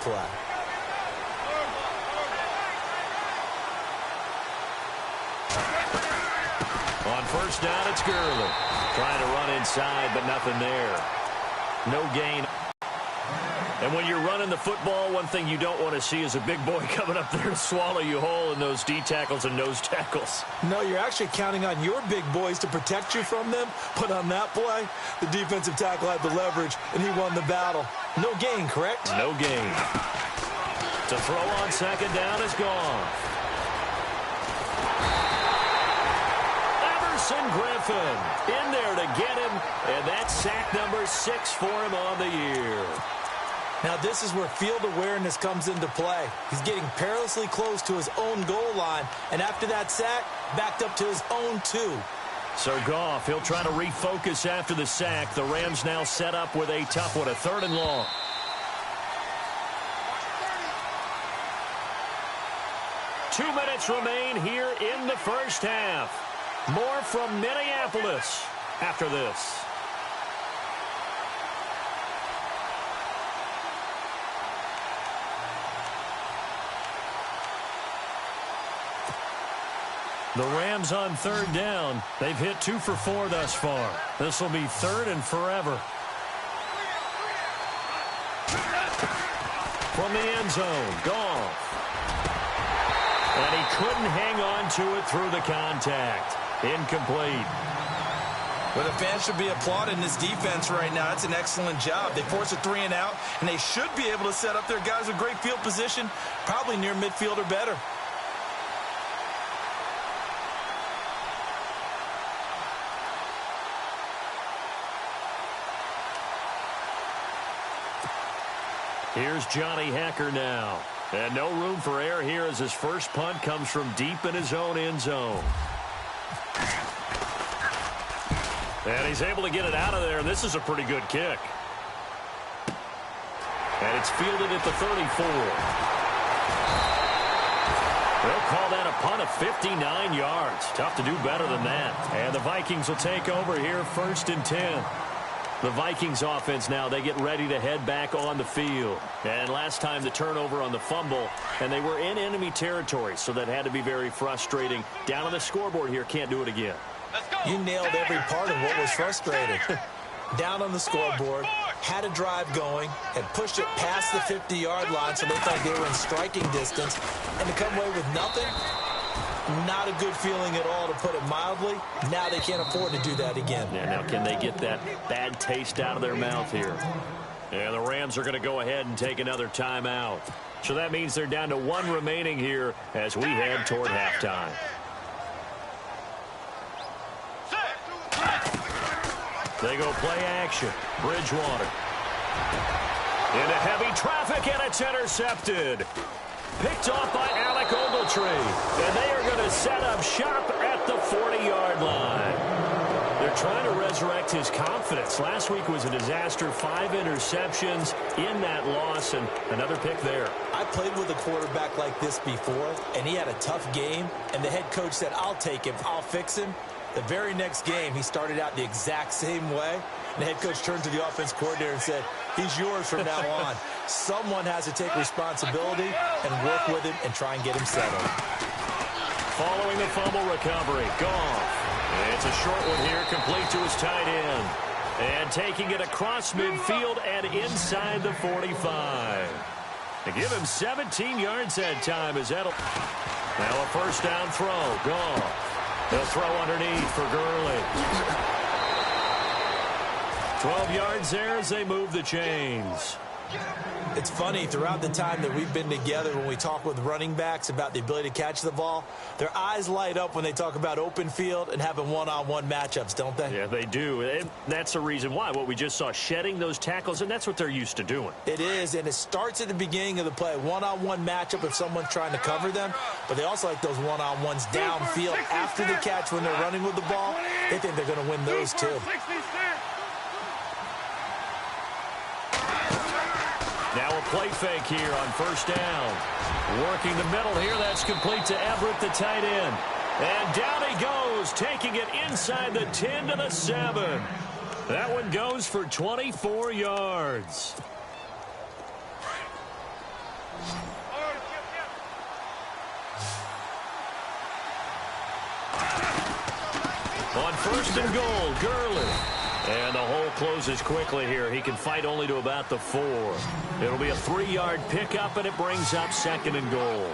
play. On first down, it's Gurley. Trying to run inside, but nothing there. No gain. And when you're running the football, one thing you don't want to see is a big boy coming up there to swallow you whole in those D tackles and nose tackles. No, you're actually counting on your big boys to protect you from them. But on that play, the defensive tackle had the leverage, and he won the battle. No gain, correct? No gain. To throw on second down is gone. Everson Griffin in there to get him, and that's sack number 6 for him on the year. Now, this is where field awareness comes into play. He's getting perilously close to his own goal line, and after that sack, backed up to his own 2. So Goff, he'll try to refocus after the sack. The Rams now set up with a tough one, a 3rd and long. Two minutes remain here in the first half. More from Minneapolis after this. The Rams on 3rd down. They've hit 2 for 4 thus far. This will be 3rd and forever. From the end zone, Goff. And he couldn't hang on to it through the contact. Incomplete. Well, the fans should be applauding this defense right now. It's an excellent job. They force a 3-and-out, and they should be able to set up their guys with great field position, probably near midfield or better. Here's Johnny Hekker now. And no room for error here as his first punt comes from deep in his own end zone. And he's able to get it out of there, and this is a pretty good kick. And it's fielded at the 34. They'll call that a punt of 59 yards. Tough to do better than that. And the Vikings will take over here 1st and 10. The Vikings offense now, they get ready to head back on the field. And last time the turnover on the fumble, and they were in enemy territory, so that had to be very frustrating. Down on the scoreboard here, can't do it again. You nailed every part of what was frustrating. Down on the scoreboard, had a drive going, had pushed it past the 50-yard line, so they thought they were in striking distance, and to come away with nothing, not a good feeling at all, to put it mildly. Now they can't afford to do that again. Yeah, now can they get that bad taste out of their mouth here? And the Rams are going to go ahead and take another timeout. So that means they're down to 1 remaining here as we head toward halftime. They go play action. Bridgewater. Into heavy traffic, and it's intercepted. Picked off by Alec Ogletree. And they are going to set up shop at the 40-yard line. They're trying to resurrect his confidence. Last week was a disaster. 5 interceptions in that loss, and another pick there. I played with a quarterback like this before, and he had a tough game, and the head coach said, I'll take him, I'll fix him. The very next game, he started out the exact same way. And the head coach turned to the offense coordinator and said, he's yours from now on. Someone has to take responsibility and work with him and try and get him settled. Following the fumble recovery, Goff. It's a short one here, complete to his tight end. And taking it across midfield and inside the 45. To give him 17 yards that time as that'll... Now a first down throw, Goff. They'll throw underneath for Gurley. 12 yards there as they move the chains. It's funny, throughout the time that we've been together, when we talk with running backs about the ability to catch the ball, their eyes light up when they talk about open field and having one-on-one matchups, don't they? Yeah, they do. And that's the reason why. What we just saw, shedding those tackles, and that's what they're used to doing. It is, and it starts at the beginning of the play. One-on-one matchup if someone's trying to cover them, but they also like those one-on-ones downfield after the catch when they're running with the ball. They think they're going to win those too. Now a play fake here on first down. Working the middle here. That's complete to Everett, the tight end. And down he goes, taking it inside the 10 to the 7. That one goes for 24 yards. On first and goal, Gurley. And the hole closes quickly here. He can fight only to about the 4. It'll be a 3-yard pickup, and it brings up second and goal.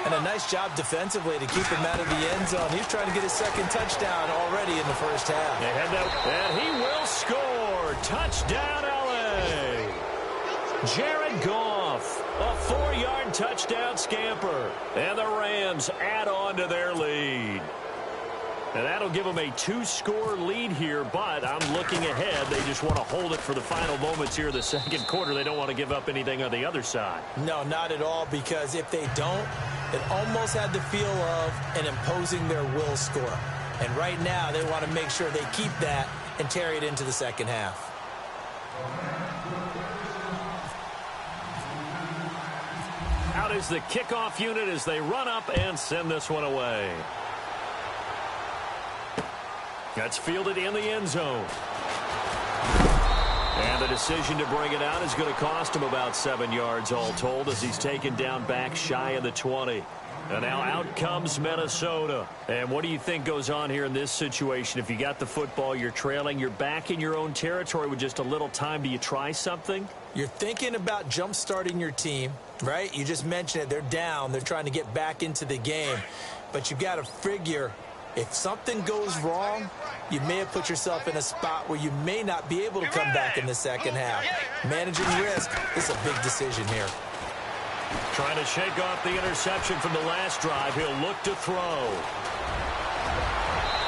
And a nice job defensively to keep him out of the end zone. He's trying to get his second touchdown already in the first half. They had that, and he will score. Touchdown, L.A. Jared Goff, a 4-yard touchdown scamper. And the Rams add on to their lead. And that'll give them a 2-score lead here, but I'm looking ahead. They just want to hold it for the final moments here of the second quarter. They don't want to give up anything on the other side. No, not at all, because if they don't, it almost had the feel of an imposing their will score. And right now, they want to make sure they keep that and carry it into the second half. Out is the kickoff unit as they run up and send this one away. That's fielded in the end zone. And the decision to bring it out is going to cost him about 7 yards all told as he's taken down back shy of the 20. And now out comes Minnesota. And what do you think goes on here in this situation? If you got the football, you're trailing, you're back in your own territory with just a little time. Do you try something? You're thinking about jump-starting your team, right? You just mentioned it. They're down. They're trying to get back into the game. But you've got to figure, if something goes wrong, you may have put yourself in a spot where you may not be able to come back in the second half. Managing risk is a big decision here. Trying to shake off the interception from the last drive. He'll look to throw.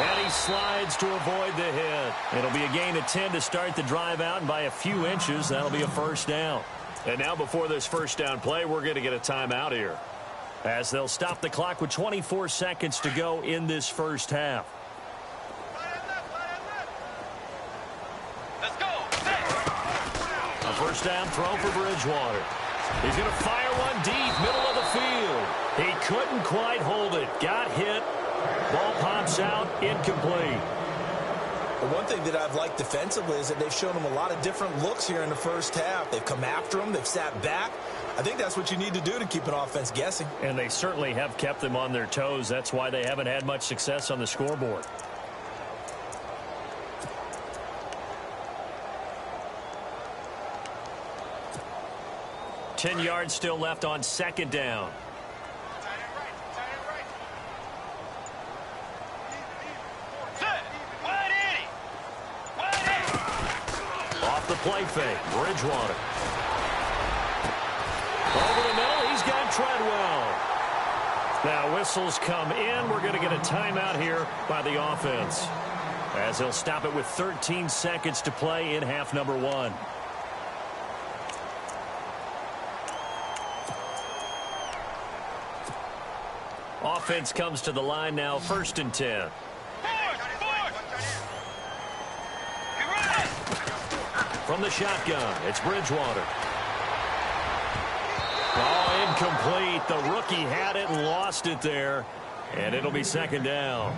And he slides to avoid the hit. It'll be a gain of 10 to start the drive out, and by a few inches, that'll be a first down. And now before this first down play, we're going to get a timeout here, as they'll stop the clock with 24 seconds to go in this first half. Let's go. A first down throw for Bridgewater. He's going to fire one deep, middle of the field. He couldn't quite hold it. Got hit. Ball pops out, incomplete. The one thing that I've liked defensively is that they've shown him a lot of different looks here in the first half. They've come after him. They've sat back. I think that's what you need to do to keep an offense guessing. And they certainly have kept them on their toes. That's why they haven't had much success on the scoreboard. Ten yards still left on second down. Off the play fake, Bridgewater. Over the middle, he's got Treadwell. Now whistles come in. We're going to get a timeout here by the offense, as they'll stop it with 13 seconds to play in half number 1. Offense comes to the line now, first and 10. From the shotgun, it's Bridgewater. Oh, incomplete. The rookie had it and lost it there. And it'll be second down.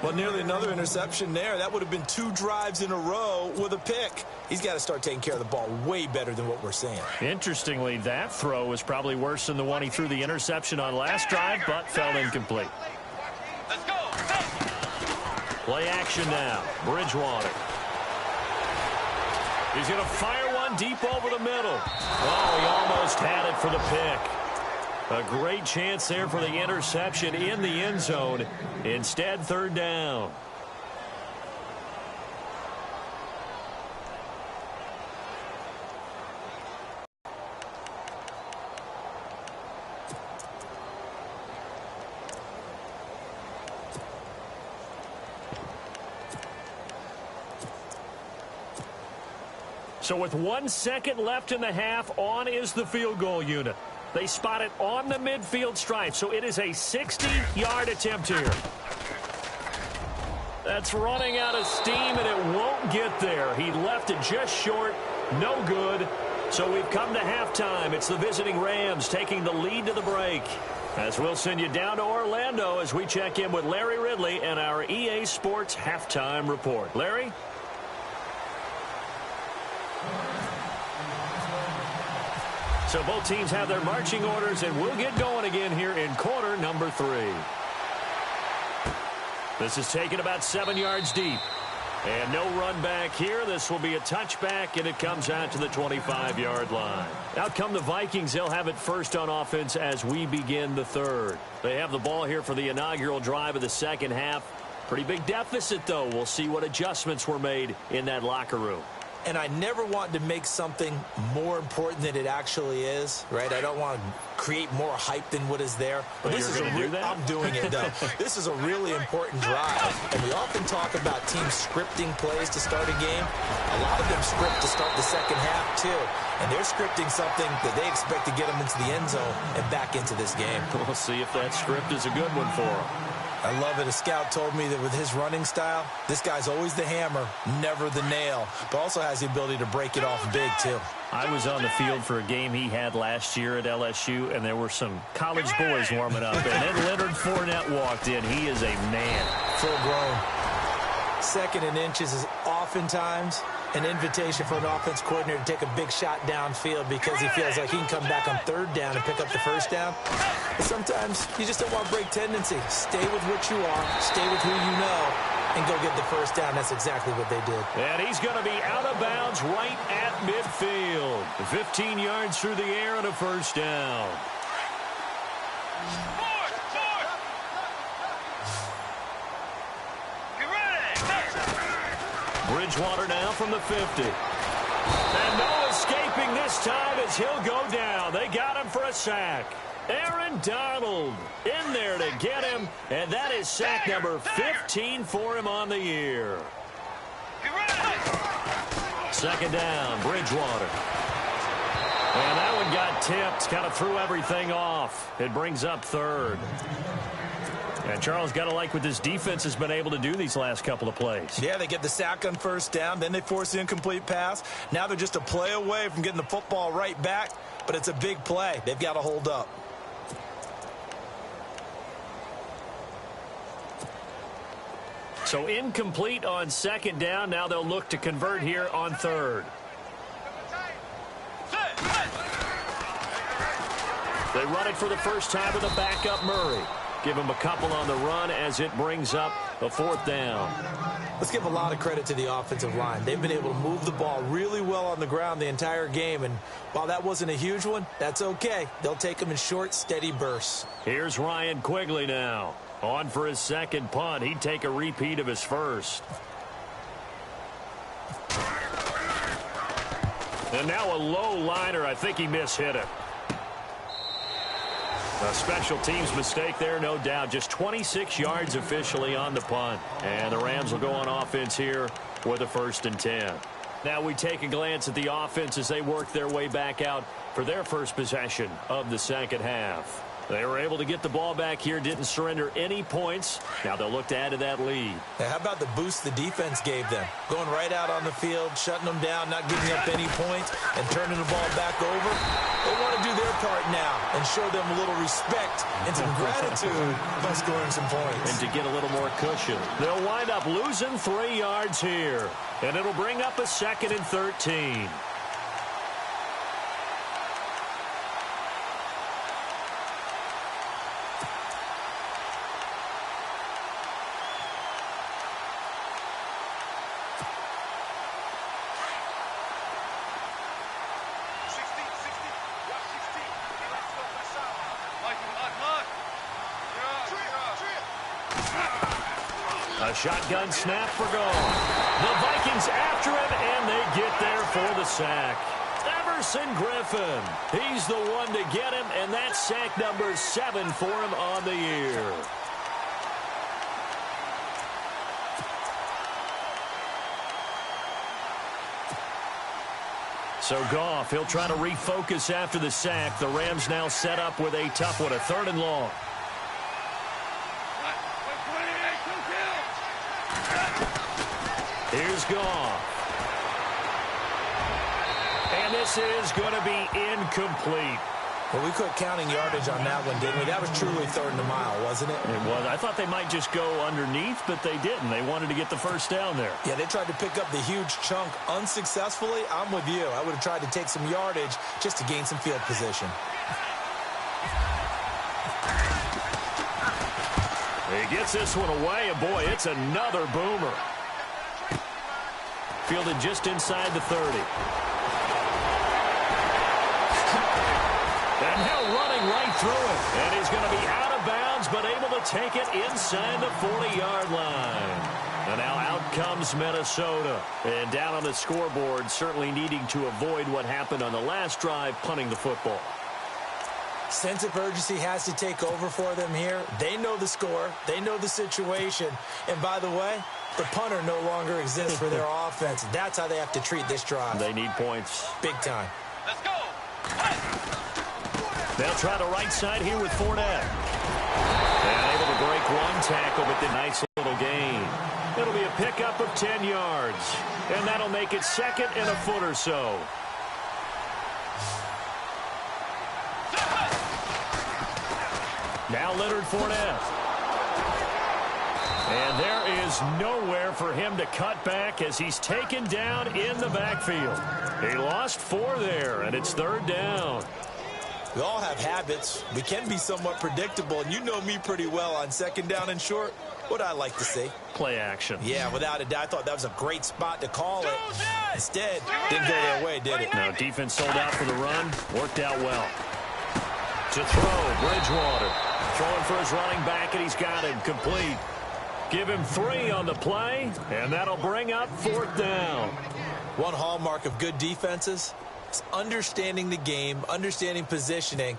Well, nearly another interception there. That would have been 2 drives in a row with a pick. He's got to start taking care of the ball way better than what we're seeing. Interestingly, that throw was probably worse than the one he threw the interception on last drive, but fell incomplete. Let's go. Play action now. Bridgewater. He's going to fire one deep over the middle. Oh, he almost had it for the pick. A great chance there for the interception in the end zone. Instead, third down. So with 1 second left in the half, on is the field goal unit. They spot it on the midfield stripe, so it is a 60-yard attempt here. That's running out of steam, and it won't get there. He left it just short, no good. So we've come to halftime. It's the visiting Rams taking the lead to the break. As we'll send you down to Orlando as we check in with Larry Ridley and our EA Sports Halftime Report. Larry? So both teams have their marching orders, and we'll get going again here in quarter number 3. This is taken about 7 yards deep. And no run back here. This will be a touchback, and it comes out to the 25-yard line. Out come the Vikings. They'll have it first on offense as we begin the third. They have the ball here for the inaugural drive of the second half. Pretty big deficit, though. We'll see what adjustments were made in that locker room. And I never want to make something more important than it actually is, right? I don't want to create more hype than what is there. But this is I'm doing it, though. This is a really important drive. And we often talk about teams scripting plays to start a game. A lot of them script to start the second half, too. And they're scripting something that they expect to get them into the end zone and back into this game. We'll see if that script is a good one for them. I love it. A scout told me that with his running style, this guy's always the hammer, never the nail, but also has the ability to break it off big, too. I was on the field for a game he had last year at LSU, and there were some college boys warming up, and then Leonard Fournette walked in. He is a man. Full grown. Second and inches is oftentimes an invitation for an offense coordinator to take a big shot downfield because he feels like he can come back on third down and pick up the first down. But sometimes you just don't want to break tendency. Stay with what you are, stay with who you know, and go get the first down. That's exactly what they did. And he's going to be out of bounds right at midfield. 15 yards through the air and a first down. Bridgewater now from the 50. And no escaping this time as he'll go down. They got him for a sack. Aaron Donald in there to get him, and that is sack number 15 for him on the year. Second down, Bridgewater. And that one got tipped, kind of threw everything off. It brings up third. And Charles, got to like what this defense has been able to do these last couple of plays. Yeah, they get the sack on first down, then they force the incomplete pass. Now they're just a play away from getting the football right back, but it's a big play. They've got to hold up. So incomplete on second down. Now they'll look to convert here on third. They run it for the first time with a backup Murray. Give him a couple on the run as it brings up a fourth down. Let's give a lot of credit to the offensive line. They've been able to move the ball really well on the ground the entire game, and while that wasn't a huge one, that's okay. They'll take them in short, steady bursts. Here's Ryan Quigley now. On for his second punt. He'd take a repeat of his first. And now a low liner. I think he mishit it. A special teams mistake there, no doubt. Just 26 yards officially on the punt. And the Rams will go on offense here with a 1st and 10. Now we take a glance at the offense as they work their way back out for their first possession of the second half. They were able to get the ball back here, didn't surrender any points. Now they'll look to add to that lead. Now, how about the boost the defense gave them? Going right out on the field, shutting them down, not giving up any points, and turning the ball back over. They want to do their part now and show them a little respect and some gratitude by scoring some points. And to get a little more cushion. They'll wind up losing 3 yards here. And it'll bring up a 2nd and 13. A shotgun snap for gone. The Vikings after him, and they get there for the sack. Everson Griffin. He's the one to get him, and that's sack number 7 for him on the year. So Goff, he'll try to refocus after the sack. The Rams now set up with a tough one, a 3rd and long. Here's Goff. And this is going to be incomplete. Well, we quit counting yardage on that one, didn't we? That was truly third and a mile, wasn't it? It was. I thought they might just go underneath, but they didn't. They wanted to get the first down there. Yeah, they tried to pick up the huge chunk unsuccessfully. I'm with you. I would have tried to take some yardage just to gain some field position. He gets this one away, and boy, it's another boomer. Fielded just inside the 30. And now running right through it. And he's going to be out of bounds, but able to take it inside the 40-yard line. And now out comes Minnesota. And down on the scoreboard, certainly needing to avoid what happened on the last drive, punting the football. Sense of urgency has to take over for them here. They know the score. They know the situation. And by the way, the punter no longer exists for their offense. That's how they have to treat this drive. They need points. Big time. Let's go. They'll try the right side here with Fournette. And able to break one tackle, but the nice little gain. It'll be a pickup of 10 yards. And that'll make it second and a foot or so. Now Leonard Fournette. And there is nowhere for him to cut back as he's taken down in the backfield. He lost 4 there, and it's third down. We all have habits. We can be somewhat predictable, and you know me pretty well on second down and short. What I like to see. Play action. Yeah, without a doubt. I thought that was a great spot to call it. Instead, didn't go their way, did it? No, defense sold out for the run. Worked out well. To throw, Bridgewater. Throwing for his running back, and he's got him complete. Give him 3 on the play, and that'll bring up fourth down. One hallmark of good defenses is understanding the game, understanding positioning,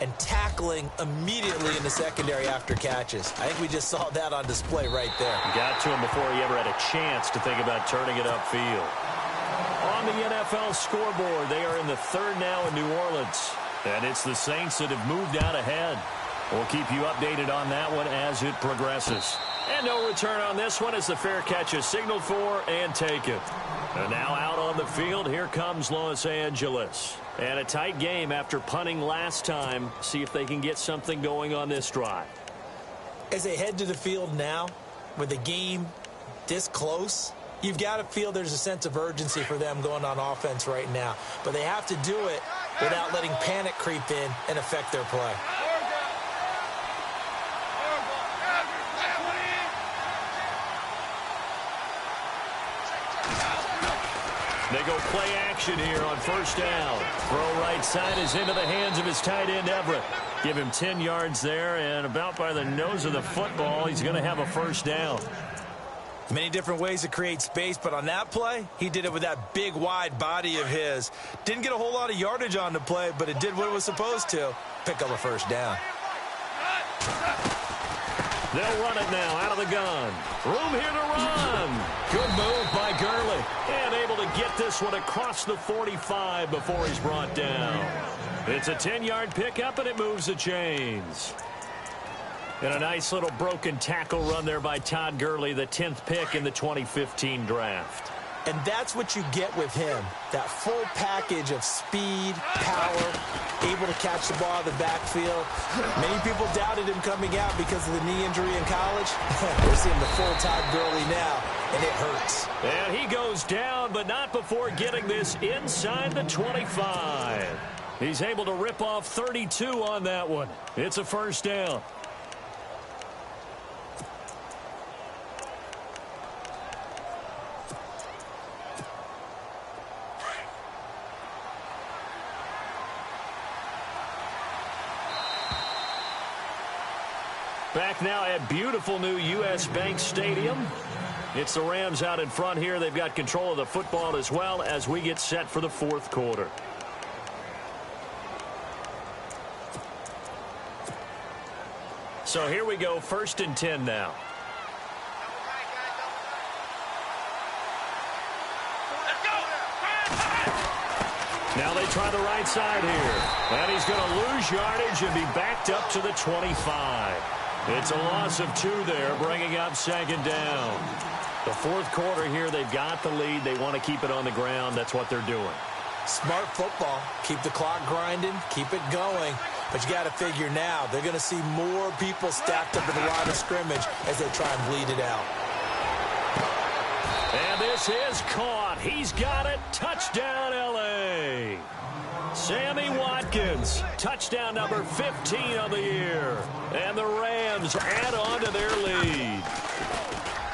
and tackling immediately in the secondary after catches. I think we just saw that on display right there. Got to him before he ever had a chance to think about turning it upfield. On the NFL scoreboard, they are in the third now in New Orleans. And it's the Saints that have moved out ahead. We'll keep you updated on that one as it progresses. And no return on this one as the fair catch is signaled for and taken. And now out on the field, here comes Los Angeles. And a tight game after punting last time. See if they can get something going on this drive. As they head to the field now, with the game this close, you've got to feel there's a sense of urgency for them going on offense right now. But they have to do it without letting panic creep in and affect their play. They go play action here on first down. Throw right side is into the hands of his tight end, Everett. Give him 10 yards there, and about by the nose of the football, he's going to have a first down. Many different ways to create space, but on that play, he did it with that big, wide body of his. Didn't get a whole lot of yardage on the play, but it did what it was supposed to. Pick up a first down. They'll run it now out of the gun. Room here to run. Good move by Gurley. And able to get this one across the 45 before he's brought down. It's a 10-yard pickup, and it moves the chains. And a nice little broken tackle run there by Todd Gurley, the 10th pick in the 2015 draft. And that's what you get with him, that full package of speed, power, able to catch the ball in the backfield. Many people doubted him coming out because of the knee injury in college. We're seeing the full Todd Gurley now, and it hurts. And he goes down, but not before getting this inside the 25. He's able to rip off 32 on that one. It's a first down. Back now at beautiful new U.S. Bank Stadium. It's the Rams out in front here. They've got control of the football as well as we get set for the fourth quarter. So here we go, 1st and 10 now. Now they try the right side here. And he's going to lose yardage and be backed up to the 25. It's a loss of 2 there, bringing up second down. The fourth quarter here, they've got the lead. They want to keep it on the ground. That's what they're doing. Smart football. Keep the clock grinding. Keep it going. But you got to figure now, they're going to see more people stacked up in the line of scrimmage as they try and bleed it out. And this is caught. He's got it. Touchdown, L.A. Sammy Watkins, touchdown number 15 on the year. And the Rams add on to their lead.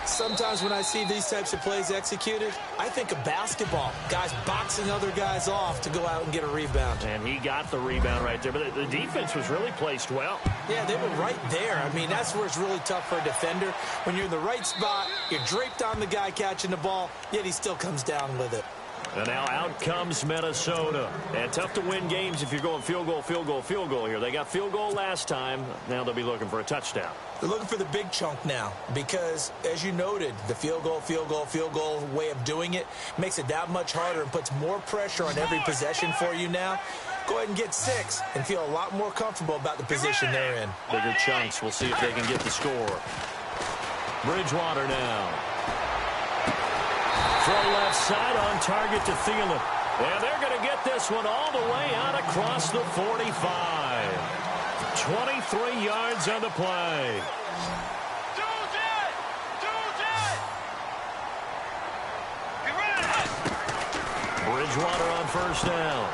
Sometimes when I see these types of plays executed, I think of basketball. Guys boxing other guys off to go out and get a rebound. And he got the rebound right there. But the defense was really placed well. Yeah, they were right there. I mean, that's where it's really tough for a defender. When you're in the right spot, you're draped on the guy catching the ball, yet he still comes down with it. And now out comes Minnesota. And tough to win games if you're going field goal, field goal, field goal here. They got field goal last time. Now they'll be looking for a touchdown. They're looking for the big chunk now because, as you noted, the field goal way of doing it makes it that much harder and puts more pressure on every possession for you now. Go ahead and get 6 and feel a lot more comfortable about the position they're in. Bigger chunks. We'll see if they can get the score. Bridgewater now. Throw left side on target to Thielen. And they're going to get this one all the way out across the 45. 23 yards on the play. Bridgewater on first down.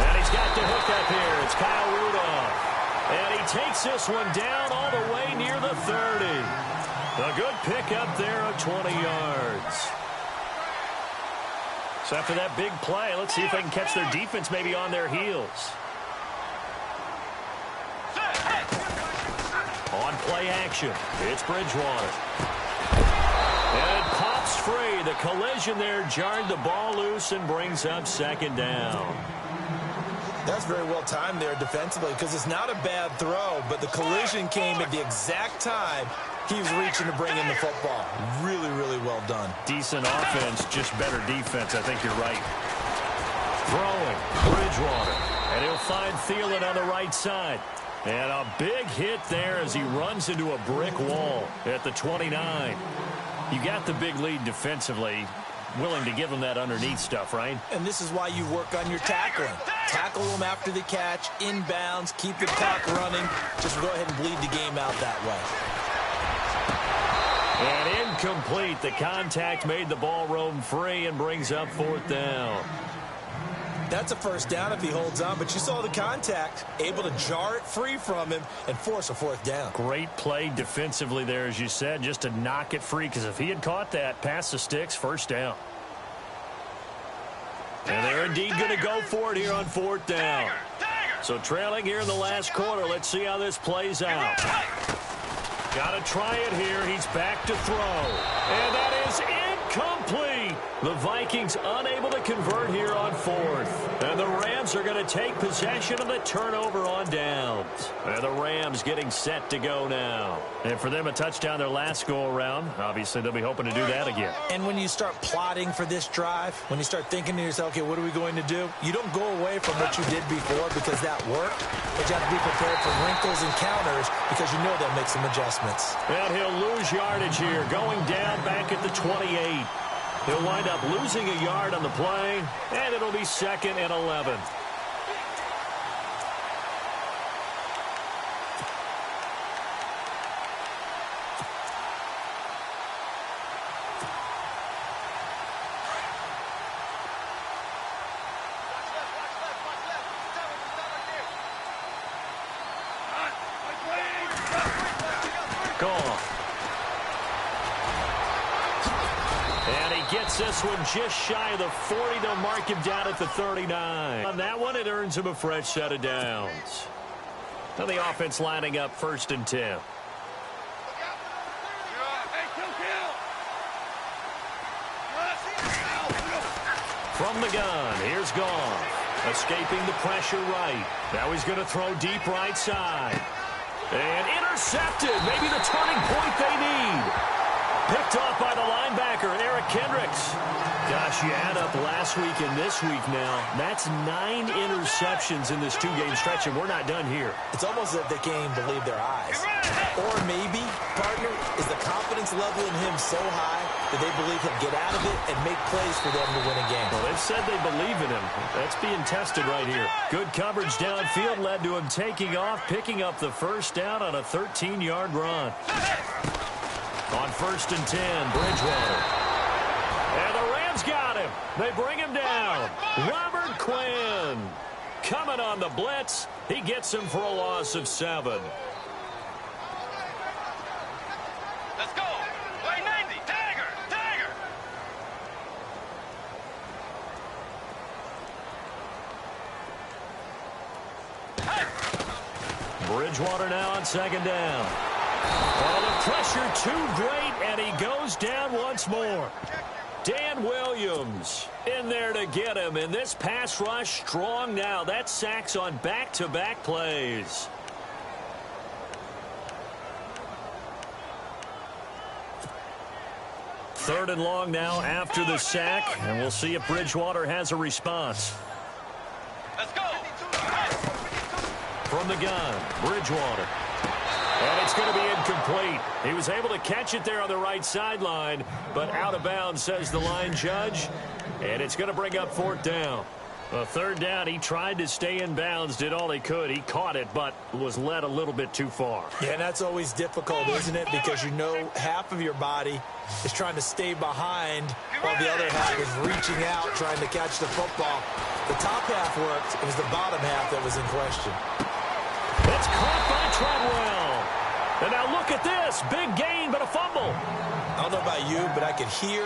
And he's got the hook up here. It's Kyle Rudolph. And he takes this one down all the way near the 30. A good pick up there of 20 yards. So after that big play, let's see if they can catch their defense maybe on their heels. On play action, it's Bridgewater. And it pops free. The collision there jarred the ball loose and brings up second down. That's very well timed there defensively because it's not a bad throw, but the collision came at the exact time he was reaching to bring in the football. Really, really well done. Decent offense, just better defense. I think you're right. Throwing, Bridgewater. And he'll find Thielen on the right side. And a big hit there as he runs into a brick wall at the 29. You got the big lead defensively. Willing to give him that underneath stuff, right? And this is why you work on your tackling. Tackle them after the catch, inbounds, keep the clock running. Just go ahead and bleed the game out that way. And incomplete. The contact made the ball roam free and brings up fourth down. That's a first down if he holds on, but you saw the contact, able to jar it free from him and force a fourth down. Great play defensively there, as you said, just to knock it free, because if he had caught that, past the sticks, first down. And they're indeed going to go for it here on fourth down. So trailing here in the last quarter, let's see how this plays out. Got to try it here. He's back to throw. And that is incomplete. The Vikings unable to convert here on fourth. And the Rams are going to take possession of the turnover on downs. And the Rams getting set to go now. And for them, a touchdown their last go-around. Obviously, they'll be hoping to do that again. And when you start plotting for this drive, when you start thinking to yourself, okay, what are we going to do? You don't go away from what you did before because that worked. But you have to be prepared for wrinkles and counters because you know they'll make some adjustments. And he'll lose yardage here, going down back at the 28. He'll wind up losing a yard on the play, and it'll be 2nd and 11. Gets this one just shy of the 40 to mark him down at the 39. On that one, it earns him a fresh set of downs. Now the offense lining up 1st and 10. From the gun, here's Goff. Escaping the pressure right. Now he's going to throw deep right side. And intercepted. Maybe the turning point they need. Picked off by the linebacker, Eric Kendricks. Gosh, you add up last week and this week now, that's 9 interceptions in this 2-game stretch, and we're not done here. It's almost as if they can't even believe their eyes. Or maybe, partner, is the confidence level in him so high that they believe he'll get out of it and make plays for them to win a game. Well, they've said they believe in him. That's being tested right here. Good coverage downfield led to him taking off, picking up the first down on a 13-yard run. On 1st and 10, Bridgewater. And the Rams got him. They bring him down. Robert Quinn coming on the blitz. He gets him for a loss of 7. Let's go. Play 90. Tiger. Bridgewater now on 2nd down. Oh, the pressure too great, and he goes down once more. Dan Williams in there to get him, and this pass rush strong now. That's sacks on back-to-back plays. Third and long now after the sack, and we'll see if Bridgewater has a response. Let's go. From the gun, Bridgewater. And it's going to be incomplete. He was able to catch it there on the right sideline, but out of bounds, says the line judge. And it's going to bring up 4th down. A 3rd down, he tried to stay in bounds, did all he could. He caught it, but was led a little bit too far. Yeah, and that's always difficult, isn't it? Because you know half of your body is trying to stay behind while the other half is reaching out, trying to catch the football. The top half worked. It was the bottom half that was in question. It's caught by Treadwell. And now look at this. Big gain, but a fumble. I don't know about you, but I could hear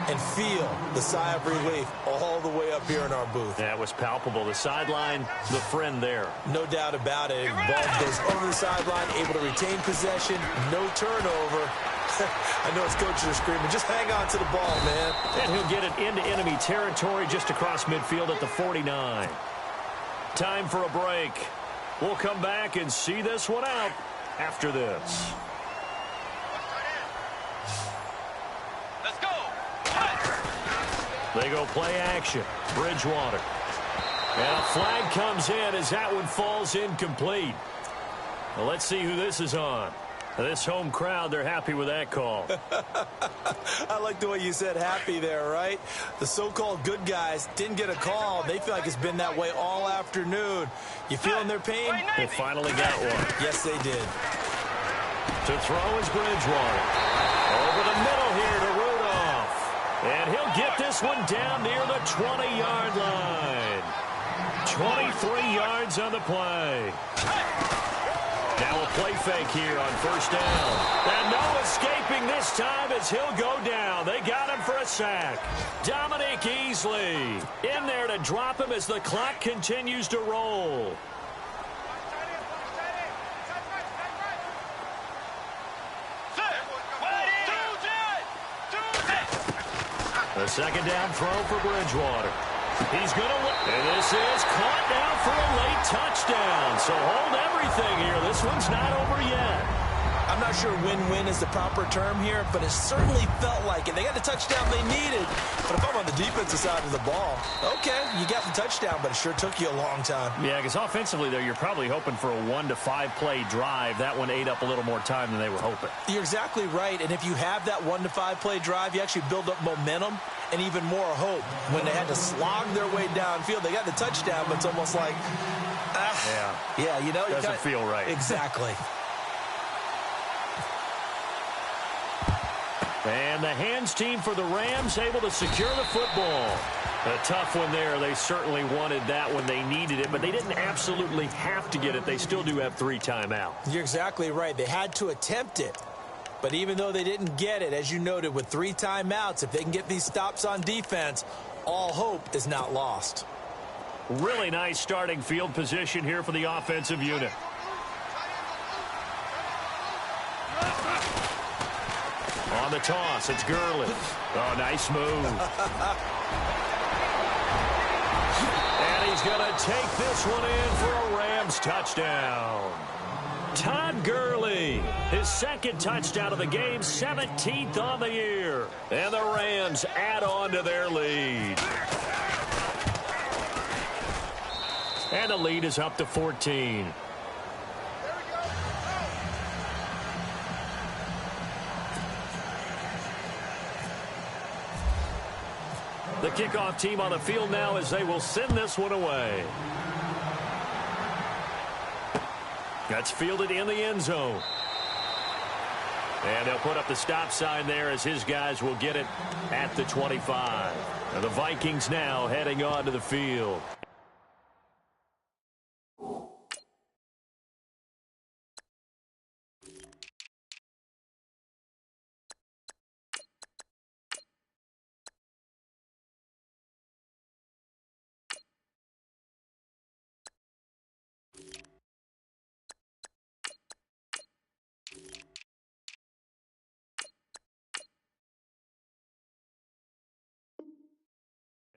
and feel the sigh of relief all the way up here in our booth. That was palpable. The sideline, the friend there. No doubt about it. Ball goes over the sideline, able to retain possession, no turnover. I know his coaches are screaming, just hang on to the ball, man. And he'll get it into enemy territory just across midfield at the 49. Time for a break. We'll come back and see this one out after this. Let's go. They go play action. Bridgewater. And a flag comes in as that one falls incomplete. Well, let's see who this is on. This home crowd, they're happy with that call. I like the way you said happy there, right? The so-called good guys didn't get a call. They feel like it's been that way all afternoon. You feeling their pain? They finally got one. Yes, they did. To throw is Bridgewater. Over the middle here to Rudolph. And he'll get this one down near the 20-yard line. 23 yards on the play. Now a play fake here on 1st down. And no escaping this time as he'll go down. They got him for a sack. Dominique Easley in there to drop him as the clock continues to roll. A 2nd down throw for Bridgewater. He's going to look. And this is caught now for a late touchdown. So hold everything here. This one's not over yet. I'm not sure win-win is the proper term here, but it certainly felt like it. They got the touchdown they needed. But if I'm on the defensive side of the ball, okay, you got the touchdown, but it sure took you a long time. Yeah, because offensively, though, you're probably hoping for a 1 to 5 play drive. That one ate up a little more time than they were hoping. You're exactly right. And if you have that 1 to 5 play drive, you actually build up momentum and even more hope. When they had to slog their way downfield, they got the touchdown, but it's almost like, yeah, you know, doesn't feel right. Exactly. And the hands team for the Rams able to secure the football. A tough one there. They certainly wanted that when they needed it, but they didn't absolutely have to get it. They still do have 3 timeouts. You're exactly right. They had to attempt it. But even though they didn't get it, as you noted, with 3 timeouts, if they can get these stops on defense, all hope is not lost. Really nice starting field position here for the offensive unit. On the toss, it's Gurley. Oh, nice move. And he's going to take this one in for a Rams touchdown. Todd Gurley, his second touchdown of the game, 17th on the year. And the Rams add on to their lead. And the lead is up to 14. The kickoff team on the field now as they will send this one away. That's fielded in the end zone. And they'll put up the stop sign there as his guys will get it at the 25. And the Vikings now heading on to the field.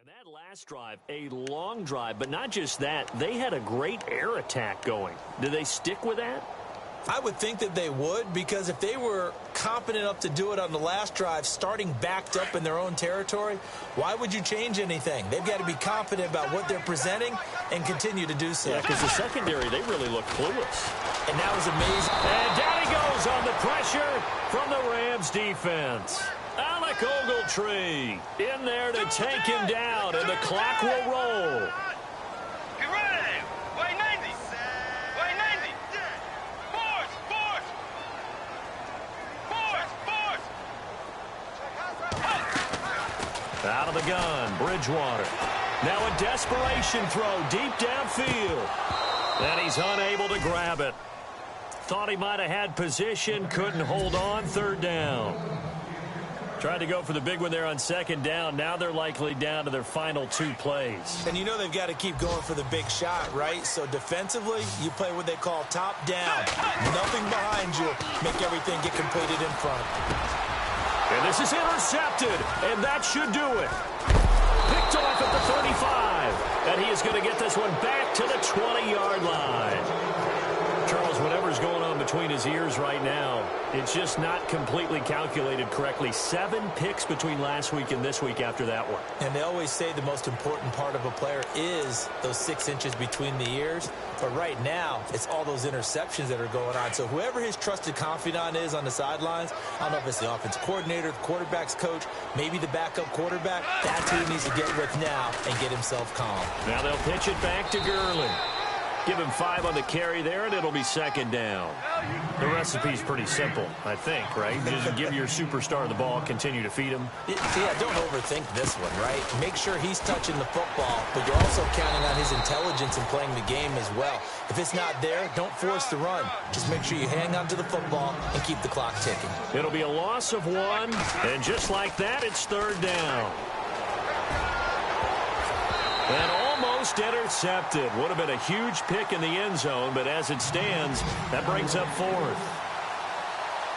That last drive, a long drive, but not just that. They had a great air attack going. Do they stick with that? I would think that they would, because if they were competent enough to do it on the last drive, starting backed up in their own territory, why would you change anything? They've got to be confident about what they're presenting and continue to do so. Yeah, because the secondary, they really look clueless. And that was amazing. And down he goes on the pressure from the Rams defense. Alec Ogletree in there to take him down, and the clock will roll. Get ready. Way 90. Way 90. Force. Out of the gun, Bridgewater. Now a desperation throw deep downfield. And he's unable to grab it. Thought he might have had position, couldn't hold on, third down. Tried to go for the big one there on second down. Now they're likely down to their final 2 plays. And you know they've got to keep going for the big shot, right? So defensively, you play what they call top down. Nothing behind you. Make everything get completed in front. And this is intercepted, and that should do it. Picked off at the 35, and he is going to get this one back to the 20-yard line. Charles, whatever's going on between his ears right now, it's just not completely calculated correctly. 7 picks between last week and this week after that one. And they always say the most important part of a player is those 6 inches between the ears. But right now, it's all those interceptions that are going on. So whoever his trusted confidant is on the sidelines, I don't know if it's the offensive coordinator, the quarterback's coach, maybe the backup quarterback, that's who he needs to get with now and get himself calm. Now they'll pitch it back to Gurley. Give him 5 on the carry there, and it'll be second down. The recipe's pretty simple, I think, right? Just give your superstar the ball, continue to feed him. Yeah, don't overthink this one, right? Make sure he's touching the football, but you're also counting on his intelligence in playing the game as well. If it's not there, don't force the run. Just make sure you hang on to the football and keep the clock ticking. It'll be a loss of 1, and just like that, it's third down. And almost intercepted. Would have been a huge pick in the end zone, but as it stands, that brings up 4th.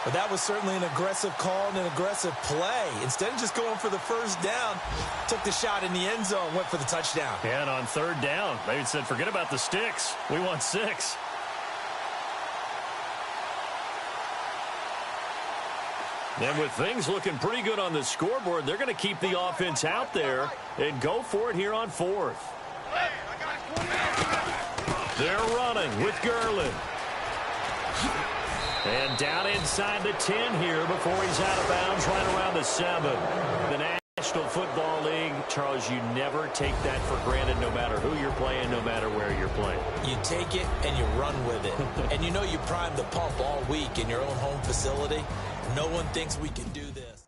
But that was certainly an aggressive call and an aggressive play. Instead of just going for the first down, took the shot in the end zone, went for the touchdown. And on third down, they said, forget about the sticks. We want 6. And with things looking pretty good on the scoreboard, they're going to keep the offense out there and go for it here on 4th. They're running with Gurley. And down inside the 10 here before he's out of bounds right around the 7. The National Football League, Charles, you never take that for granted no matter who you're playing, no matter where you're playing. You take it and you run with it. And you know you primed the pump all week in your own home facility. No one thinks we can do this.